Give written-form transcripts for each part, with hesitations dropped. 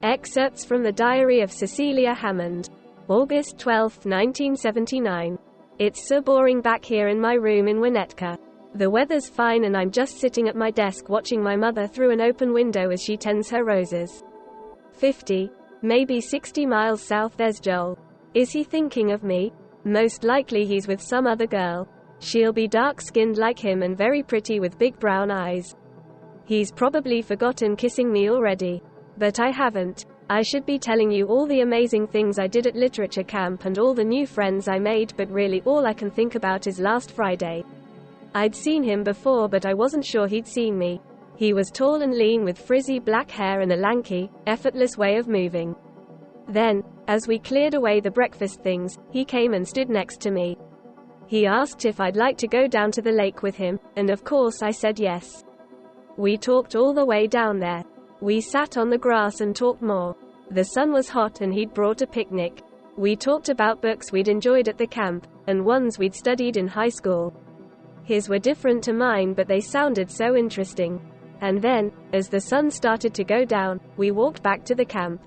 Excerpts from the Diary of Cecilia Hammond. August 12, 1979. It's so boring back here in my room in Winnetka. The weather's fine and I'm just sitting at my desk watching my mother through an open window as she tends her roses. 50, maybe 60 miles south there's Joel. Is he thinking of me? Most likely he's with some other girl. She'll be dark-skinned like him and very pretty with big brown eyes. He's probably forgotten kissing me already. But I haven't. I should be telling you all the amazing things I did at literature camp and all the new friends I made, but really all I can think about is last Friday. I'd seen him before, but I wasn't sure he'd seen me. He was tall and lean with frizzy black hair and a lanky, effortless way of moving. Then, as we cleared away the breakfast things, he came and stood next to me. He asked if I'd like to go down to the lake with him, and of course I said yes. We talked all the way down there. We sat on the grass and talked more. The sun was hot and he'd brought a picnic. We talked about books we'd enjoyed at the camp, and ones we'd studied in high school. His were different to mine, but they sounded so interesting. And then, as the sun started to go down, we walked back to the camp.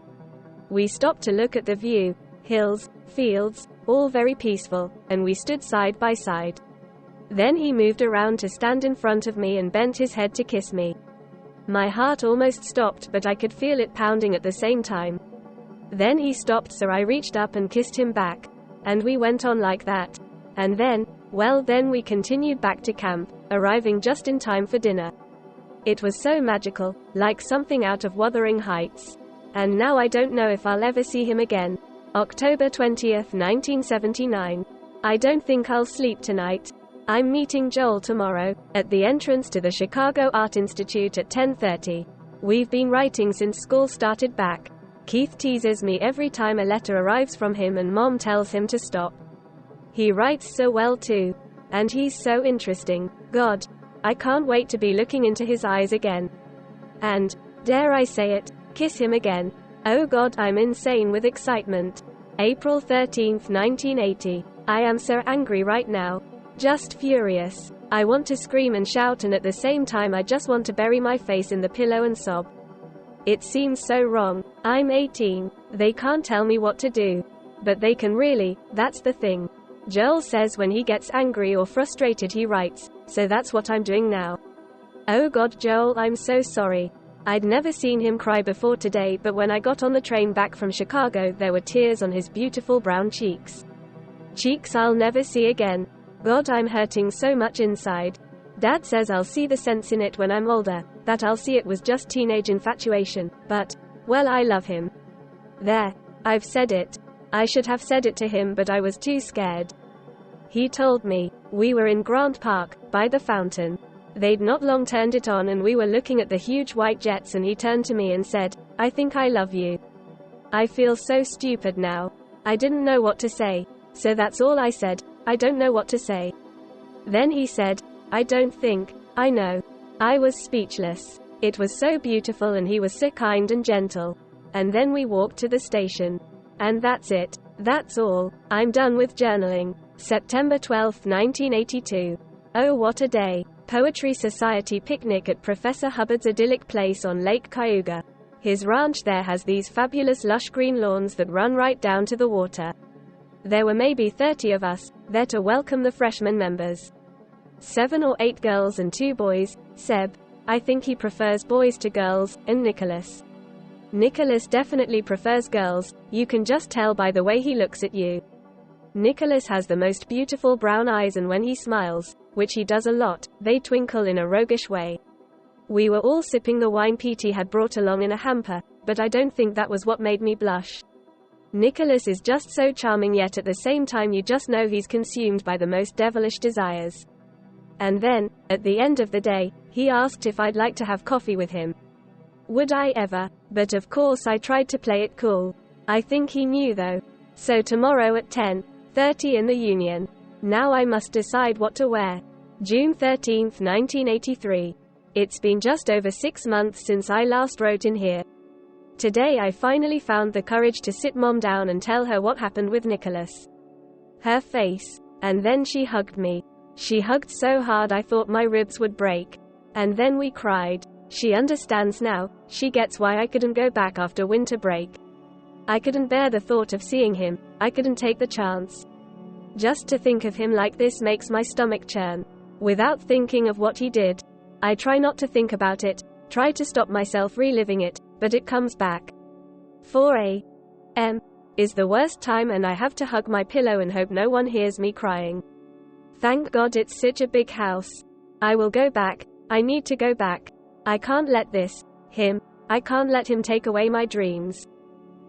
We stopped to look at the view, hills, fields, all very peaceful, and we stood side by side. Then he moved around to stand in front of me and bent his head to kiss me. My heart almost stopped, but I could feel it pounding at the same time. Then he stopped, so I reached up and kissed him back. And we went on like that. And then we continued back to camp, arriving just in time for dinner. It was so magical, like something out of Wuthering Heights. And now I don't know if I'll ever see him again. October 20th, 1979. I don't think I'll sleep tonight. I'm meeting Joel tomorrow, at the entrance to the Chicago Art Institute at 10:30. We've been writing since school started back. Keith teases me every time a letter arrives from him and Mom tells him to stop. He writes so well too. And he's so interesting. God, I can't wait to be looking into his eyes again. And, dare I say it, kiss him again. Oh God, I'm insane with excitement. April 13th, 1980. I am so angry right now. Just furious. I want to scream and shout, and at the same time I just want to bury my face in the pillow and sob. It seems so wrong. I'm 18. They can't tell me what to do. But they can really, that's the thing. Joel says when he gets angry or frustrated he writes, so that's what I'm doing now. Oh God, Joel, I'm so sorry. I'd never seen him cry before today, but when I got on the train back from Chicago there were tears on his beautiful brown cheeks. Cheeks I'll never see again. God, I'm hurting so much inside. Dad says I'll see the sense in it when I'm older, that I'll see it was just teenage infatuation, but, well, I love him. There. I've said it. I should have said it to him, but I was too scared. He told me. We were in Grant Park, by the fountain. They'd not long turned it on and we were looking at the huge white jets, and he turned to me and said, I think I love you. I feel so stupid now. I didn't know what to say. So that's all I said. I don't know what to say. Then he said, I don't think, I know. I was speechless. It was so beautiful and he was so kind and gentle. And then we walked to the station. And that's it. That's all. I'm done with journaling. September 12, 1982. Oh, what a day. Poetry Society picnic at Professor Hubbard's idyllic place on Lake Cayuga. His ranch there has these fabulous lush green lawns that run right down to the water. There were maybe 30 of us, there to welcome the freshman members. 7 or 8 girls and 2 boys, Seb, I think he prefers boys to girls, and Nicholas. Nicholas definitely prefers girls, you can just tell by the way he looks at you. Nicholas has the most beautiful brown eyes, and when he smiles, which he does a lot, they twinkle in a roguish way. We were all sipping the wine Petey had brought along in a hamper, but I don't think that was what made me blush. Nicholas is just so charming, yet at the same time you just know he's consumed by the most devilish desires. And then, at the end of the day, he asked if I'd like to have coffee with him. Would I ever? But of course I tried to play it cool. I think he knew though. So tomorrow at 10:30 in the Union. Now I must decide what to wear. June 13th, 1983. It's been just over 6 months since I last wrote in here. Today I finally found the courage to sit Mom down and tell her what happened with Nicholas. Her face. And then she hugged me. She hugged so hard I thought my ribs would break. And then we cried. She understands now. She gets why I couldn't go back after winter break. I couldn't bear the thought of seeing him. I couldn't take the chance. Just to think of him like this makes my stomach churn. Without thinking of what he did. I try not to think about it, try to stop myself reliving it, but it comes back. 4 a.m. is the worst time and I have to hug my pillow and hope no one hears me crying. Thank God it's such a big house. I will go back. I need to go back. I can't let I can't let him take away my dreams.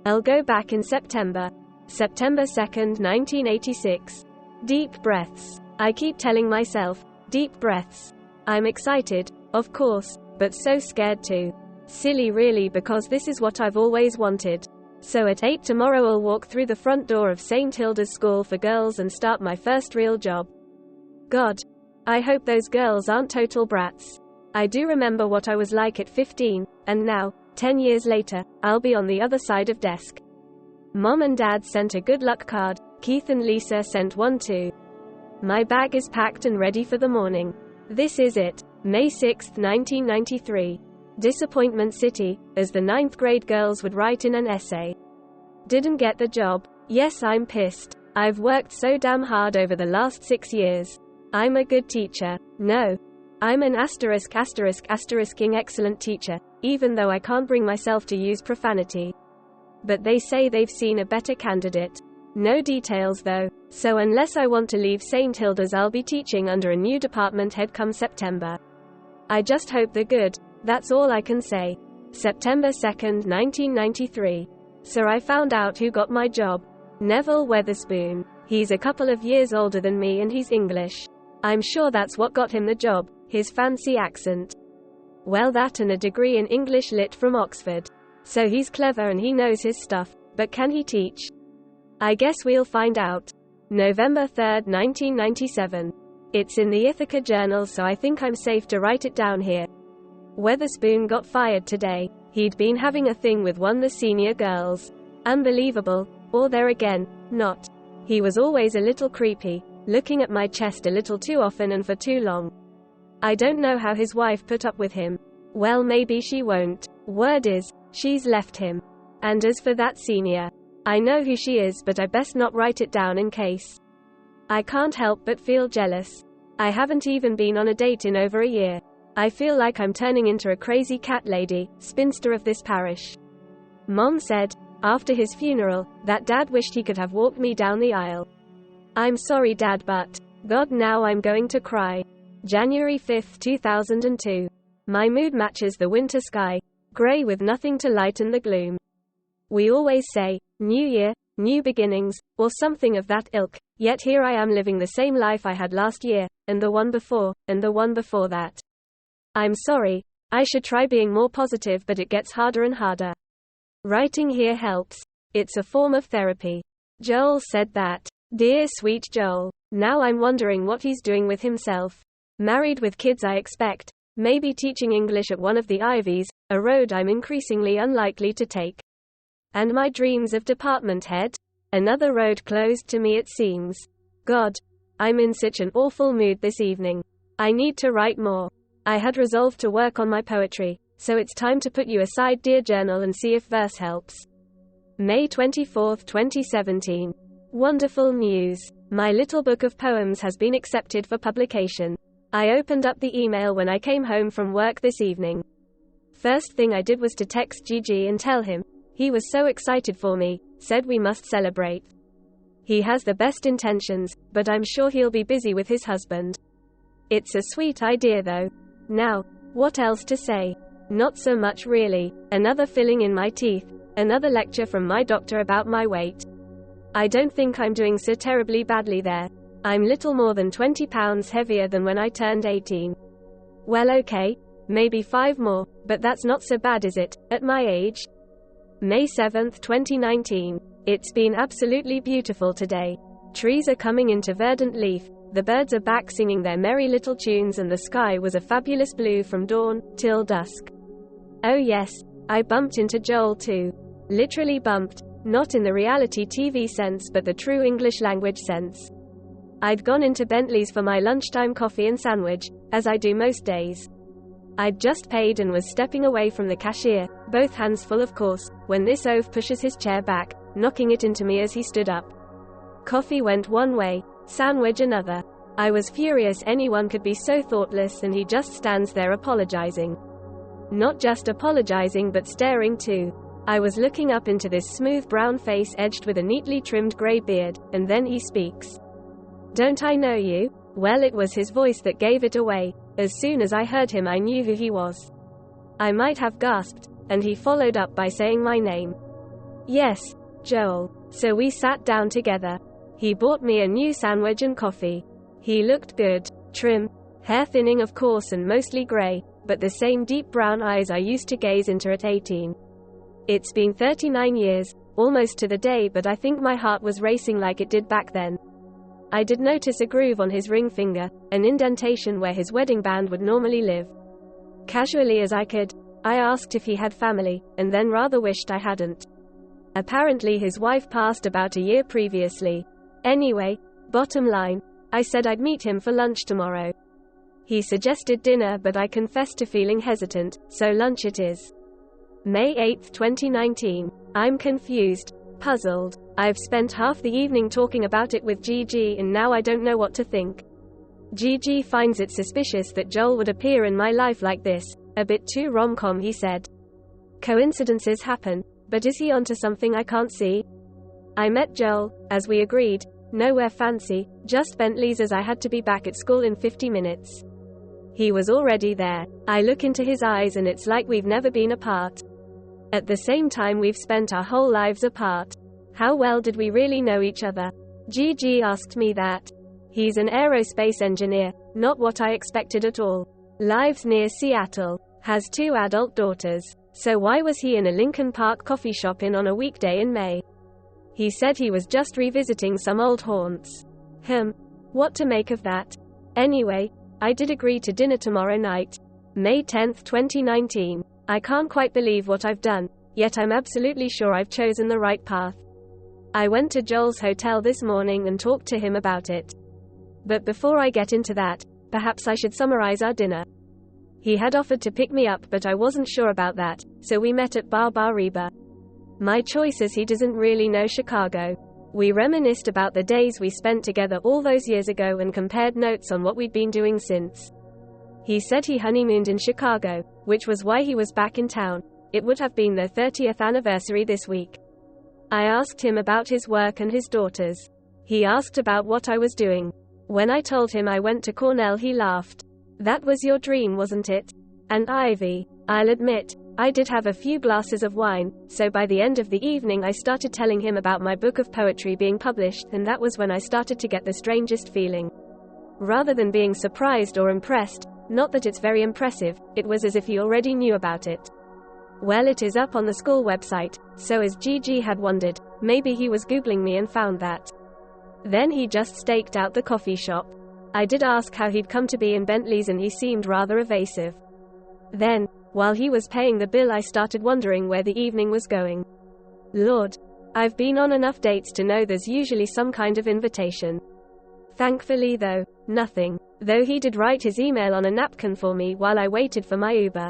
I'll go back in September. September 2nd, 1986. Deep breaths. I keep telling myself, deep breaths. I'm excited, of course, but so scared too. Silly really, because this is what I've always wanted. So at 8 tomorrow I'll walk through the front door of St. Hilda's School for Girls and start my first real job. God. I hope those girls aren't total brats. I do remember what I was like at 15, and now, 10 years later, I'll be on the other side of desk. Mom and Dad sent a good luck card, Keith and Lisa sent one too. My bag is packed and ready for the morning. This is it. May 6, 1993. Disappointment City, as the 9th grade girls would write in an essay. Didn't get the job. Yes, I'm pissed. I've worked so damn hard over the last 6 years. I'm a good teacher. No. I'm an *****ing excellent teacher, even though I can't bring myself to use profanity. But they say they've seen a better candidate. No details though, so unless I want to leave St. Hilda's I'll be teaching under a new department head come September. I just hope they're good, that's all I can say. September 2nd, 1993. So I found out who got my job. Neville Weatherspoon. He's a couple of years older than me and he's English. I'm sure that's what got him the job, his fancy accent. Well, that and a degree in English Lit from Oxford. So he's clever and he knows his stuff, but can he teach? I guess we'll find out. November 3rd, 1997. It's in the Ithaca Journal, so I think I'm safe to write it down here. Weatherspoon got fired today. He'd been having a thing with one of the senior girls. Unbelievable. Or there again, not. He was always a little creepy, looking at my chest a little too often and for too long. I don't know how his wife put up with him. Well, maybe she won't. Word is, she's left him. And as for that senior, I know who she is, but I best not write it down in case. I can't help but feel jealous. I haven't even been on a date in over a year. I feel like I'm turning into a crazy cat lady, spinster of this parish. Mom said, after his funeral, that Dad wished he could have walked me down the aisle. I'm sorry, Dad, but God, now I'm going to cry. January 5, 2002. My mood matches the winter sky, gray with nothing to lighten the gloom. We always say, New Year, new beginnings, or something of that ilk, yet here I am living the same life I had last year, and the one before, and the one before that. I'm sorry, I should try being more positive, but it gets harder and harder. Writing here helps. It's a form of therapy. Joel said that. Dear sweet Joel. Now I'm wondering what he's doing with himself. Married with kids, I expect. Maybe teaching English at one of the Ivies, a road I'm increasingly unlikely to take. And my dreams of department head? Another road closed to me, it seems. God. I'm in such an awful mood this evening. I need to write more. I had resolved to work on my poetry, so it's time to put you aside, dear journal, and see if verse helps. May 24, 2017. Wonderful news. My little book of poems has been accepted for publication. I opened up the email when I came home from work this evening. First thing I did was to text Gigi and tell him. He was so excited for me, said we must celebrate. He has the best intentions, but I'm sure he'll be busy with his husband. It's a sweet idea though. Now, what else to say? Not so much really. Another filling in my teeth, another lecture from my doctor about my weight. I don't think I'm doing so terribly badly there. I'm little more than 20 pounds heavier than when I turned 18. Well, okay, maybe 5 more, but that's not so bad, is it, at my age? May 7, 2019. It's been absolutely beautiful today. Trees are coming into verdant leaf, the birds are back singing their merry little tunes, and the sky was a fabulous blue from dawn till dusk. Oh yes, I bumped into Joel too. Literally bumped, not in the reality TV sense but the true English language sense. I'd gone into Bentley's for my lunchtime coffee and sandwich, as I do most days. I'd just paid and was stepping away from the cashier, both hands full of course, when this oaf pushes his chair back, knocking it into me as he stood up. Coffee went one way, sandwich another. I was furious anyone could be so thoughtless, and he just stands there apologizing. Not just apologizing but staring too. I was looking up into this smooth brown face edged with a neatly trimmed grey beard, and then he speaks. "Don't I know you?" Well, it was his voice that gave it away. As soon as I heard him I knew who he was. I might have gasped, and he followed up by saying my name. "Yes, Joel." So we sat down together. He bought me a new sandwich and coffee. He looked good, trim, hair thinning of course and mostly grey, but the same deep brown eyes I used to gaze into at 18. It's been 39 years, almost to the day, but I think my heart was racing like it did back then. I did notice a groove on his ring finger, an indentation where his wedding band would normally live. Casually as I could, I asked if he had family, and then rather wished I hadn't. Apparently his wife passed about a year previously. Anyway, bottom line, I said I'd meet him for lunch tomorrow. He suggested dinner, but I confessed to feeling hesitant, so lunch it is. May 8, 2019. I'm confused, puzzled. I've spent half the evening talking about it with Gigi and now I don't know what to think. Gigi finds it suspicious that Joel would appear in my life like this, a bit too rom-com, he said. Coincidences happen, but is he onto something I can't see? I met Joel, as we agreed, nowhere fancy, just Bentleys, as I had to be back at school in 50 minutes. He was already there. I look into his eyes and it's like we've never been apart. At the same time we've spent our whole lives apart. How well did we really know each other? Gigi asked me that. He's an aerospace engineer, not what I expected at all. Lives near Seattle. Has 2 adult daughters. So why was he in a Lincoln Park coffee shop on a weekday in May? He said he was just revisiting some old haunts. What to make of that? Anyway, I did agree to dinner tomorrow night. May 10, 2019. I can't quite believe what I've done, yet I'm absolutely sure I've chosen the right path. I went to Joel's hotel this morning and talked to him about it. But before I get into that, perhaps I should summarize our dinner. He had offered to pick me up, but I wasn't sure about that, so we met at Bar Reba. My choice, as he doesn't really know Chicago. We reminisced about the days we spent together all those years ago and compared notes on what we'd been doing since. He said he honeymooned in Chicago, which was why he was back in town. It would have been their 30th anniversary this week. I asked him about his work and his daughters. He asked about what I was doing. When I told him I went to Cornell, he laughed. That was your dream, wasn't it? And Ivy. I'll admit, I did have a few glasses of wine, so by the end of the evening I started telling him about my book of poetry being published, and that was when I started to get the strangest feeling. Rather than being surprised or impressed, not that it's very impressive, it was as if he already knew about it. Well, it is up on the school website, so as Gigi had wondered, maybe he was Googling me and found that. Then he just staked out the coffee shop. I did ask how he'd come to be in Bentleys and he seemed rather evasive. Then, while he was paying the bill, I started wondering where the evening was going. Lord, I've been on enough dates to know there's usually some kind of invitation. Thankfully though, nothing. Though he did write his email on a napkin for me while I waited for my Uber.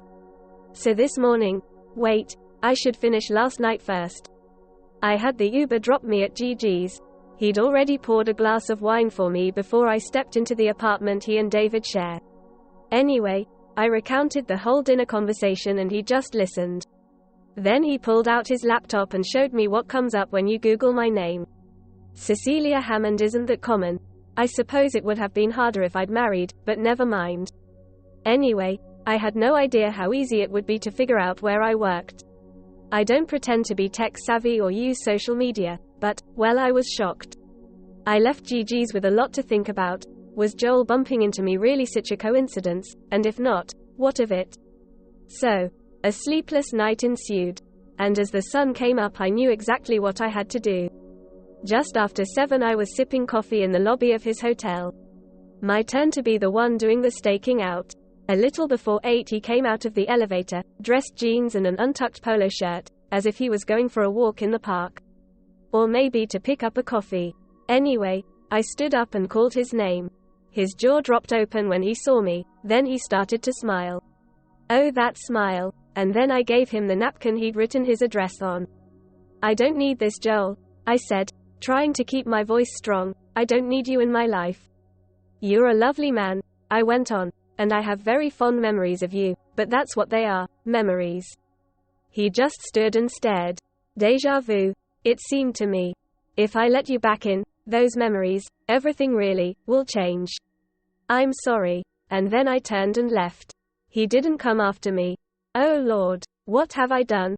So this morning, I should finish last night first. I had the Uber drop me at Gigi's. He'd already poured a glass of wine for me before I stepped into the apartment he and David share. Anyway, I recounted the whole dinner conversation and he just listened. Then he pulled out his laptop and showed me what comes up when you Google my name. Cecilia Hammond isn't that common. I suppose it would have been harder if I'd married, but never mind. Anyway, I had no idea how easy it would be to figure out where I worked. I don't pretend to be tech savvy or use social media, but, well, I was shocked. I left Gigi's with a lot to think about. Was Joel bumping into me really such a coincidence, and if not, what of it? So, a sleepless night ensued. And as the sun came up I knew exactly what I had to do. Just after 7 I was sipping coffee in the lobby of his hotel. My turn to be the one doing the staking out. A little before 8 he came out of the elevator, dressed jeans and an untucked polo shirt, as if he was going for a walk in the park. Or maybe to pick up a coffee. Anyway, I stood up and called his name. His jaw dropped open when he saw me, then he started to smile. Oh, that smile. And then I gave him the napkin he'd written his address on. I don't need this, Joel, I said, trying to keep my voice strong. I don't need you in my life. You're a lovely man, I went on, and I have very fond memories of you, but that's what they are, memories. He just stood and stared. Déjà vu, it seemed to me. If I let you back in, those memories, everything really, will change. I'm sorry. And then I turned and left. He didn't come after me. Oh Lord, what have I done?